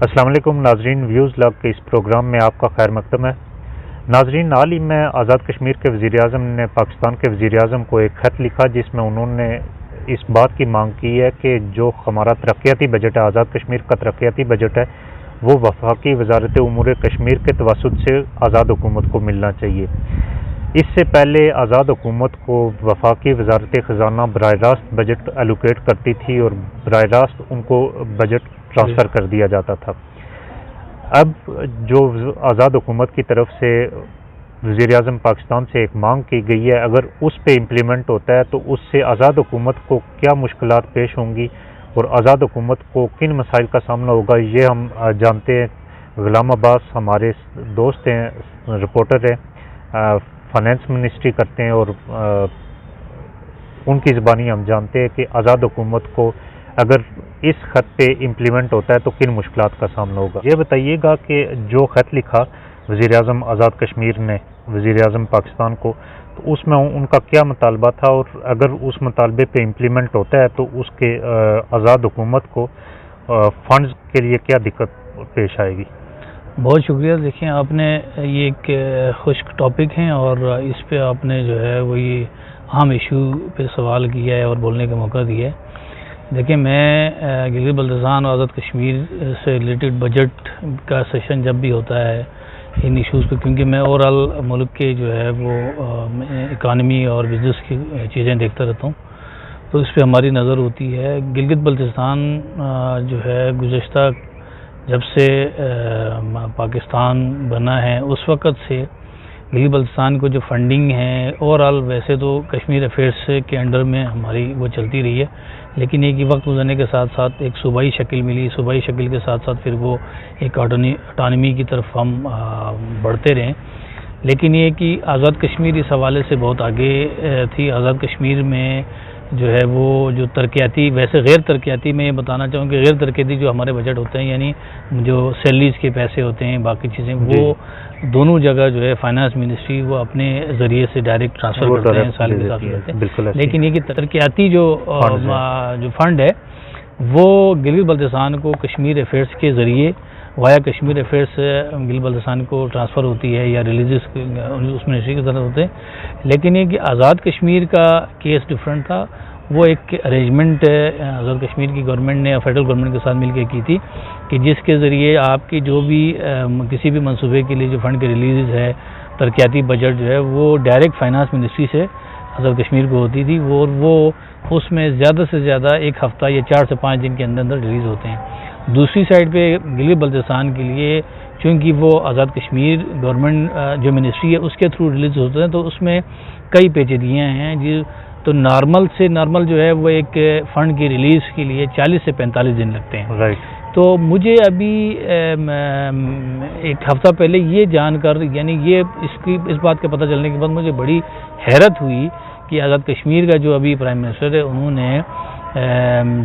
السلام علیکم ناظرین، ویوز لاگ کے اس پروگرام میں آپ کا خیر مقدم ہے۔ ناظرین، حال ہی میں آزاد کشمیر کے وزیر اعظم نے پاکستان کے وزیر اعظم کو ایک خط لکھا جس میں انہوں نے اس بات کی مانگ کی ہے کہ جو ہمارا ترقیاتی بجٹ ہے، آزاد کشمیر کا ترقیاتی بجٹ ہے، وہ وفاقی وزارت امور کشمیر کے توسط سے آزاد حکومت کو ملنا چاہیے۔ اس سے پہلے آزاد حکومت کو وفاقی وزارت خزانہ براہ راست بجٹ الوکیٹ کرتی تھی اور براہ راست ان کو بجٹ ٹرانسفر کر دیا جاتا تھا۔ اب جو آزاد حکومت کی طرف سے وزیر اعظم پاکستان سے ایک مانگ کی گئی ہے، اگر اس پہ امپلیمنٹ ہوتا ہے تو اس سے آزاد حکومت کو کیا مشکلات پیش ہوں گی اور آزاد حکومت کو کن مسائل کا سامنا ہوگا، یہ ہم جانتے ہیں۔ غلام عباس ہمارے دوست ہیں، رپورٹر ہیں، فائنانس منسٹری کرتے ہیں، اور ان کی زبانی ہم جانتے ہیں کہ آزاد حکومت کو اگر اس خط پہ امپلیمنٹ ہوتا ہے تو کن مشکلات کا سامنا ہوگا۔ یہ بتائیے گا کہ جو خط لکھا وزیر اعظم آزاد کشمیر نے وزیر اعظم پاکستان کو، تو اس میں ان کا کیا مطالبہ تھا، اور اگر اس مطالبے پہ امپلیمنٹ ہوتا ہے تو اس کے آزاد حکومت کو فنڈز کے لیے کیا دقت پیش آئے گی؟ بہت شکریہ۔ دیکھیں، آپ نے یہ ایک خشک ٹاپک ہیں اور اس پہ آپ نے جو ہے وہ یہ اہم ایشو پہ سوال کیا ہے اور بولنے کا موقع دیا ہے۔ دیکھیں، میں گلگت بلتستان اور آزاد کشمیر سے ریلیٹڈ بجٹ کا سیشن جب بھی ہوتا ہے ان ایشوز پہ، کیونکہ میں اوور آل ملک کے جو ہے وہ اکانومی اور بزنس کی چیزیں دیکھتا رہتا ہوں، تو اس پہ ہماری نظر ہوتی ہے۔ گلگت بلتستان جو ہے گزشتہ جب سے پاکستان بنا ہے اس وقت سے گلگت بلتستان کو جو فنڈنگ ہے اوور آل، ویسے تو کشمیر افیئرس کے انڈر میں ہماری وہ چلتی رہی ہے، لیکن ایک وقت گزرنے کے ساتھ ساتھ ایک صوبائی شکل ملی، صوبائی شکل کے ساتھ ساتھ پھر وہ ایک اٹانومی کی طرف ہم بڑھتے رہے۔ لیکن یہ کہ آزاد کشمیر اس حوالے سے بہت آگے تھی۔ آزاد کشمیر میں جو ہے وہ جو ترقیاتی، ویسے غیر ترقیاتی، میں یہ بتانا چاہوں کہ غیر ترقیاتی جو ہمارے بجٹ ہوتے ہیں، یعنی جو سیلریز کے پیسے ہوتے ہیں، باقی چیزیں، وہ دونوں جگہ جو ہے فائنانس منسٹری وہ اپنے ذریعے سے ڈائریکٹ ٹرانسفر کرتے ہیں، سال کے ساتھ کرتے ہیں۔ لیکن یہ کہ ترقیاتی جو فنڈ ہے وہ گلگت بلتستان کو کشمیر افیئرس کے ذریعے وایا کشمیر افیئرس گلگت بلتستان کو ٹرانسفر ہوتی ہے یا ریلیزز اس منسٹری کی طرف ہوتے ہیں۔ لیکن یہ کہ آزاد کشمیر کا کیس ڈفرینٹ تھا۔ وہ ایک ارینجمنٹ آزاد کشمیر کی گورنمنٹ نے فیڈرل گورنمنٹ کے ساتھ مل کے کی تھی کہ جس کے ذریعے آپ کی جو بھی کسی بھی منصوبے کے لیے جو فنڈ کے ریلیز ہے، ترقیاتی بجٹ جو ہے وہ ڈائریکٹ فائنانس منسٹری سے آزاد کشمیر کو ہوتی تھی، وہ اس میں زیادہ سے زیادہ ایک ہفتہ یا 4 سے 5 دن کے اندر ریلیز ہوتے ہیں۔ دوسری سائڈ پہ گلگت بلتستان کے لیے چونکہ وہ آزاد کشمیر گورنمنٹ جو منسٹری ہے اس کے تھرو ریلیز ہوتے ہیں، تو اس میں کئی پیچیدگیاں ہیں جی۔ تو نارمل جو ہے وہ ایک فنڈ کی ریلیز کے لیے 40 سے 45 دن لگتے ہیں۔ تو مجھے ابھی ایک ہفتہ پہلے یہ جان کر، یعنی یہ اس بات کا پتہ چلنے کے بعد مجھے بڑی حیرت ہوئی کہ آزاد کشمیر کا جو ابھی پرائم منسٹر ہے، انہوں نے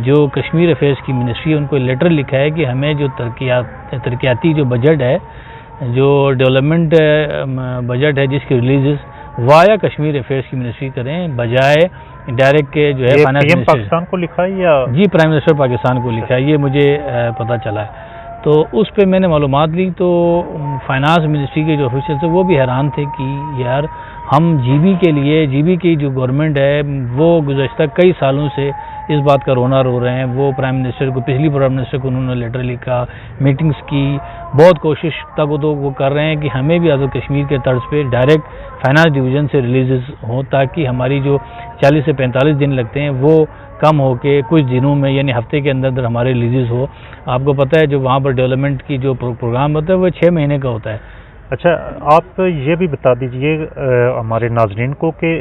جو کشمیر افیئرس کی منسٹری ہے ان کو لیٹر لکھا ہے کہ ہمیں جو ترقیاتی جو بجٹ ہے، جو ڈیولپمنٹ بجٹ ہے، جس کی ریلیزز وایا کشمیر افیئرس کی منسٹری کریں بجائے ڈائریکٹ کے جو ہے فائنانس منسٹری پاکستان کو لکھا ہے یا جی پرائم منسٹر پاکستان کو لکھا ہے، یہ مجھے پتہ چلا ہے۔ تو اس پہ میں نے معلومات لی تو فائنانس منسٹری کے جو آفیشل تھے وہ بھی حیران تھے کہ یار ہم جی بی کی جو گورنمنٹ ہے وہ گزشتہ کئی سالوں سے اس بات کا رونا رو رہے ہیں۔ وہ پرائم منسٹر کو، پچھلی پرائم منسٹر کو انہوں نے لیٹر لکھا، میٹنگز کی، بہت کوشش تک تو وہ کر رہے ہیں کہ ہمیں بھی آزاد کشمیر کے طرز پہ ڈائریکٹ فائنانس ڈویژن سے ریلیزز ہوں تاکہ ہماری جو 40 سے 45 دن لگتے ہیں وہ کم ہو کے کچھ دنوں میں، یعنی ہفتے کے اندر ہمارے ریلیزز ہو۔ آپ کو پتہ ہے جو وہاں پر ڈیولپمنٹ کی جو پروگرام ہوتا ہے وہ 6 مہینے کا ہوتا ہے۔ اچھا، آپ یہ بھی بتا دیجئے ہمارے ناظرین کو کہ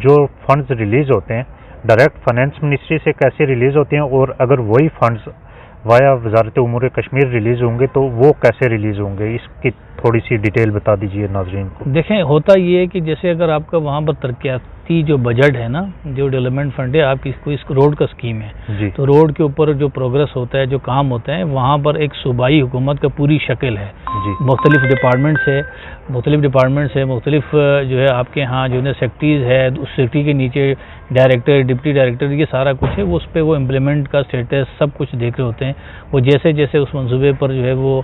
جو فنڈز ریلیز ہوتے ہیں ڈائریکٹ فائنانس منسٹری سے کیسے ریلیز ہوتے ہیں، اور اگر وہی فنڈز وایا وزارت امور کشمیر ریلیز ہوں گے تو وہ کیسے ریلیز ہوں گے، اس کی تھوڑی سی ڈیٹیل بتا دیجیے ناظرین کو. دیکھیں ہوتا یہ ہے کہ جیسے اگر آپ کا وہاں پر ترقیاتی جو بجٹ ہے نا، جو ڈیولپمنٹ فنڈ ہے، آپ کی کوئی روڈ کا اسکیم ہے جی تو روڈ کے اوپر جو پروگرس ہوتا ہے، جو کام ہوتا ہے، وہاں پر ایک صوبائی حکومت کا پوری شکل ہے. جی مختلف ڈپارٹمنٹس ہے، مختلف جو ہے آپ کے ہاں جو ہے سیکٹریز ہے، اس سیکٹری کے نیچے ڈائریکٹر، ڈپٹی ڈائریکٹر، یہ سارا کچھ ہے. وہ اس پہ وہ امپلیمنٹ کا اسٹیٹس سب کچھ دیکھ رہے ہوتے ہیں. وہ جیسے جیسے اس منصوبے پر جو ہے وہ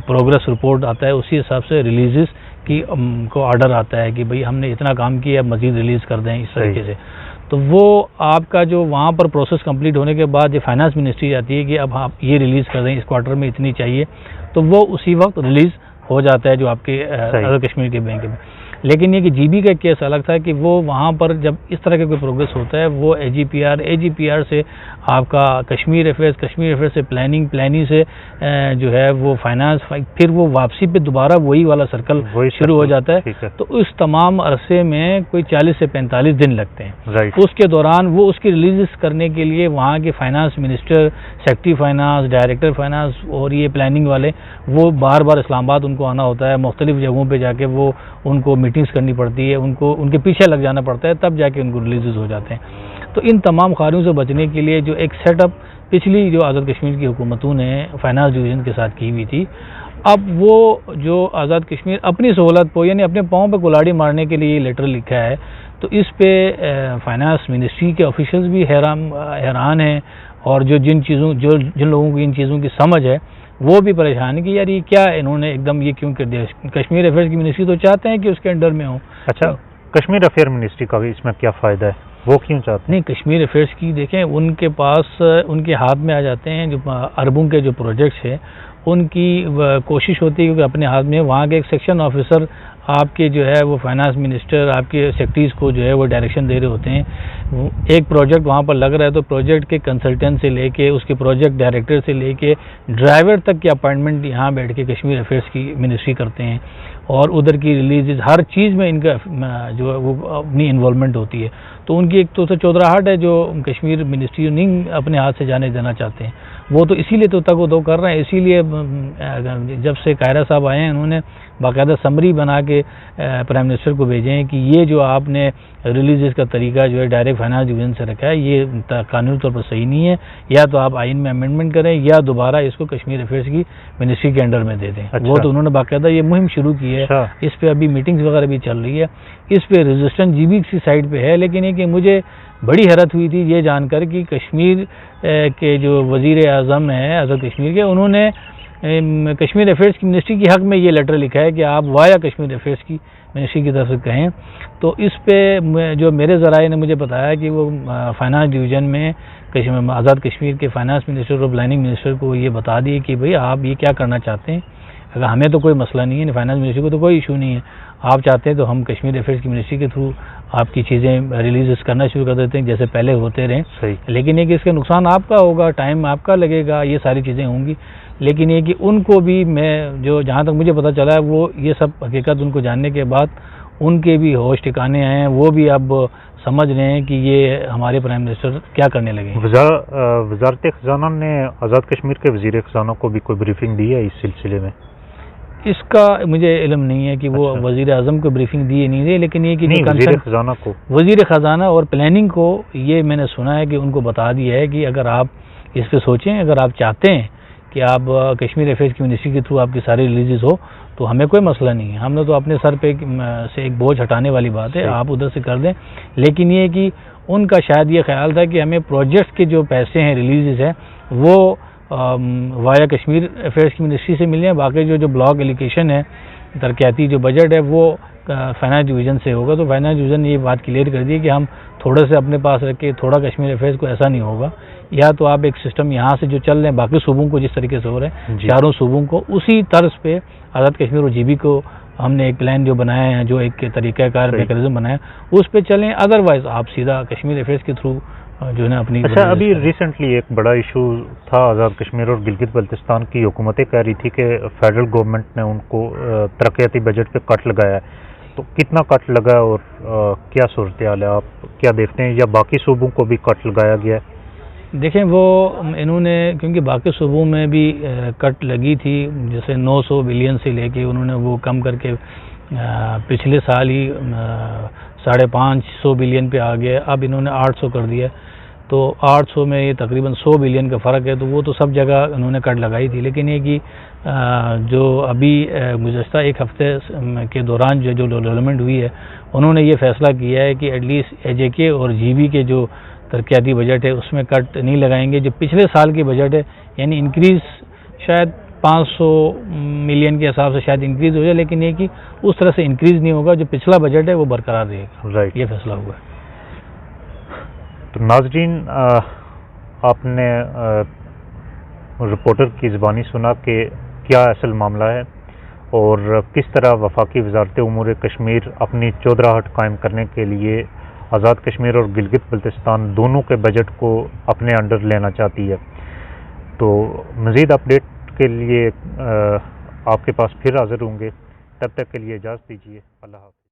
پروگرس رپورٹ آتا ہے، اسی حساب سے ریلیزز کی کو آرڈر آتا ہے کہ بھئی ہم نے اتنا کام کیا، اب مزید ریلیز کر دیں اس طریقے سے. تو وہ آپ کا جو وہاں پر پروسیس کمپلیٹ ہونے کے بعد جو فائنانس منسٹری آتی ہے کہ اب آپ یہ ریلیز کر دیں، اس کوارٹر میں اتنی چاہیے، تو وہ اسی وقت ریلیز ہو جاتا ہے جو آپ کے آزاد کشمیر کے بینک میں. لیکن یہ کہ جی بی کا کیس الگ تھا کہ وہ وہاں پر جب اس طرح کا کوئی پروگرس ہوتا ہے، وہ اے جی پی آر سے آپ کا کشمیر افیئر سے پلاننگ سے جو ہے وہ فائنانس، پھر وہ واپسی پہ دوبارہ وہی والا سرکل شروع ہو جاتا ہے. تو اس تمام عرصے میں کوئی 40 سے 45 دن لگتے ہیں. اس کے دوران وہ اس کی ریلیز کرنے کے لیے وہاں کے finance minister, secretary finance, director finance اور یہ پلاننگ والے، وہ بار بار اسلام آباد ان کو آنا ہوتا ہے، مختلف جگہوں پہ جا کے وہ ان کو میٹنگز کرنی پڑتی ہے، ان کے پیچھے لگ جانا پڑتا ہے، تب جا کے ان کو ریلیزز ہو جاتے ہیں. تو ان تمام خاریوں سے بچنے کے لیے جو ایک سیٹ اپ پچھلی جو آزاد کشمیر کی حکومتوں نے فائنانس ڈویژن کے ساتھ کی ہوئی تھی، اب وہ جو آزاد کشمیر اپنی سہولت کو، یعنی اپنے پاؤں پہ کلاڑی مارنے کے لیے یہ لیٹر لکھا ہے، تو اس پہ فائنانس منسٹری کے آفیشلز بھی حیران ہیں، اور جن لوگوں کو ان چیزوں کی سمجھ ہے وہ بھی پریشان ہے کہ یار یہ کیا انہوں نے ایک دم یہ کیوں کر دیا. کشمیر افیئرز کی منسٹری تو چاہتے ہیں کہ اس کے انڈر میں ہوں. اچھا، کشمیر افیئر منسٹری کا اس میں کیا فائدہ ہے؟ وہ کیوں چاہتے ہیں؟ نہیں، کشمیر افیئرس کی دیکھیں، ان کے پاس ان کے ہاتھ میں آ جاتے ہیں جو اربوں کے جو پروجیکٹس ہیں، ان کی کوشش ہوتی ہے کہ اپنے ہاتھ میں وہاں کے ایک سیکشن آفیسر آپ کے جو ہے وہ فائنانس منسٹر، آپ کے سیکٹریز کو جو ہے وہ ڈائریکشن دے رہے ہوتے ہیں. ایک پروجیکٹ وہاں پر لگ رہا ہے تو پروجیکٹ کے کنسلٹنٹ سے لے کے اس کے پروجیکٹ ڈائریکٹر سے لے کے ڈرائیور تک کی اپائنٹمنٹ یہاں بیٹھ کے کشمیر افیئرس کی منسٹری کرتے ہیں، اور ادھر کی ریلیزز ہر چیز میں ان کا جو ہے وہ اپنی انوالومنٹ ہوتی ہے. تو ان کی ایک تو چودراہٹ ہے جو کشمیر منسٹری نہیں اپنے ہاتھ سے جانے دینا چاہتے ہیں. وہ تو اسی لیے تو تک و دو کر رہے ہیں. اسی لیے جب سے قاہرہ صاحب آئے ہیں، انہوں نے باقاعدہ سمری بنا کے پرائم منسٹر کو بھیجے ہیں کہ یہ جو آپ نے ریلیزز کا طریقہ جو ہے ڈائریکٹ فائنانس ڈویژن سے رکھا ہے، یہ قانونی طور پر صحیح نہیں ہے. یا تو آپ آئین میں امینڈمنٹ کریں، یا دوبارہ اس کو کشمیر افیئرس کی منسٹری کے انڈر میں دے دیں. وہ تو انہوں نے باقاعدہ یہ مہم شروع کی ہے. اس پہ ابھی میٹنگز وغیرہ بھی چل رہی ہے. اس پہ ریزسٹنس جی بی کی سائڈ پہ ہے. لیکن یہ کہ مجھے بڑی حیرت ہوئی تھی یہ جان کر کہ کشمیر کے جو وزیر اعظم ہیں آزاد کشمیر کے، انہوں نے کشمیر افیئرس کی منسٹری کے حق میں یہ لیٹر لکھا ہے کہ آپ وایا کشمیر افیئرس کی منسٹری کی طرف سے کہیں. تو اس پہ جو میرے ذرائع نے مجھے بتایا کہ وہ فائنانس ڈویژن میں آزاد کشمیر کے فائنانس منسٹر اور پلاننگ منسٹر کو یہ بتا دیے کہ بھئی آپ یہ کیا کرنا چاہتے ہیں. اگر ہمیں تو کوئی مسئلہ نہیں ہے، فائنانس منسٹری کو تو کوئی ایشو نہیں ہے، آپ چاہتے ہیں تو ہم کشمیر افیئرس کی منسٹری کے تھرو آپ کی چیزیں ریلیز کرنا شروع کر دیتے ہیں جیسے پہلے ہوتے رہیں. لیکن یہ کہ اس کا نقصان آپ کا ہوگا، ٹائم آپ کا لگے گا، یہ ساری چیزیں ہوں گی. لیکن یہ کہ ان کو بھی میں جو جہاں تک مجھے پتہ چلا ہے، وہ یہ سب حقیقت ان کو جاننے کے بعد ان کے بھی ہوش ٹھکانے آئے ہیں. وہ بھی اب سمجھ رہے ہیں کہ یہ ہمارے پرائم منسٹر کیا کرنے لگے. وزارت خزانہ نے آزاد کشمیر کے وزیر خزانہ کو بھی کوئی بریفنگ دی ہے اس سلسلے میں؟ اس کا مجھے علم نہیں ہے کہ وہ وزیر اعظم کو بریفنگ دی نہیں دی، لیکن یہ کہ وزیر خزانہ اور پلاننگ کو یہ میں نے سنا ہے کہ ان کو بتا دیا ہے کہ اگر آپ اس پہ سوچیں، اگر آپ چاہتے ہیں کہ آپ کشمیر افیئرس کی منسٹری کے تھرو آپ کی ساری ریلیزز ہو تو ہمیں کوئی مسئلہ نہیں ہے. ہم نے تو اپنے سر پہ سے ایک بوجھ ہٹانے والی بات ہے، آپ ادھر سے کر دیں. لیکن یہ کہ ان کا شاید یہ خیال تھا کہ ہمیں پروجیکٹس کے جو پیسے ہیں، ریلیزز ہیں، وہ وایا کشمیر افیئرس کی منسٹری سے ملیں. باقی جو بلاک ایلوکیشن ہے، ترقیاتی جو بجٹ ہے، وہ فائنانس ڈویژن سے ہوگا. تو فائنانس ڈویژن نے یہ بات کلیئر کر دی کہ ہم تھوڑے سے اپنے پاس رکھ کے تھوڑا کشمیر افیئرس کو ایسا نہیں ہوگا. یا تو آپ ایک سسٹم یہاں سے جو چل رہے ہیں باقی صوبوں کو جس طریقے سے ہو رہے ہیں، چاروں صوبوں کو اسی طرز پہ آزاد کشمیر اور جی بی کو ہم نے ایک پلان جو بنایا ہے، جو ایک طریقہ کار میکانزم بنایا، اس پہ چلیں. ادروائز آپ سیدھا کشمیر افیئرس کے تھرو جو ہے نا اپنی. اچھا، ابھی ریسنٹلی ایک بڑا ایشو تھا آزاد کشمیر اور گلگت بلتستان کی حکومتیں کہہ رہی تھی کہ فیڈرل گورنمنٹ نے ان کو ترقیاتی بجٹ پہ کٹ لگایا ہے. تو کتنا کٹ لگا اور کیا صورتحال ہے؟ آپ کیا دیکھتے ہیں، یا باقی صوبوں کو بھی کٹ لگایا گیا ہے؟ دیکھیں وہ انہوں نے کیونکہ باقی صوبوں میں بھی کٹ لگی تھی، جیسے 900 بلین سے لے کے انہوں نے وہ کم کر کے پچھلے سال ہی 550 بلین پہ آ گیا، اب انہوں نے 800 کر دیا، تو 800 میں یہ تقریباً 100 بلین کا فرق ہے، تو وہ تو سب جگہ انہوں نے کٹ لگائی تھی، لیکن یہ کہ جو ابھی گزشتہ ایک ہفتے کے دوران جو ڈیولپمنٹ ہوئی ہے، انہوں نے یہ فیصلہ کیا ہے کہ ایٹ لیسٹ ایجے کے اور جی بی کے جو ترقیاتی بجٹ ہے اس میں کٹ نہیں لگائیں گے، جو پچھلے سال کی بجٹ ہے یعنی انکریز شاید 500 ملین کے حساب سے شاید انکریز ہو جائے، لیکن یہ کہ اس طرح سے انکریز نہیں ہوگا، جو پچھلا بجٹ ہے وہ برقرار رہے گا، یہ فیصلہ ہوا ہے۔ تو ناظرین، آپ نے رپورٹر کی زبانی سنا کہ کیا اصل معاملہ ہے اور کس طرح وفاقی وزارت امور کشمیر اپنی چودراہٹ قائم کرنے کے لیے آزاد کشمیر اور گلگت بلتستان دونوں کے بجٹ کو اپنے انڈر لینا چاہتی ہے۔ تو مزید اپڈیٹ کے لیے آپ کے پاس پھر حاضر ہوں گے، تب تک کے لیے اجازت دیجیے، اللہ حافظ۔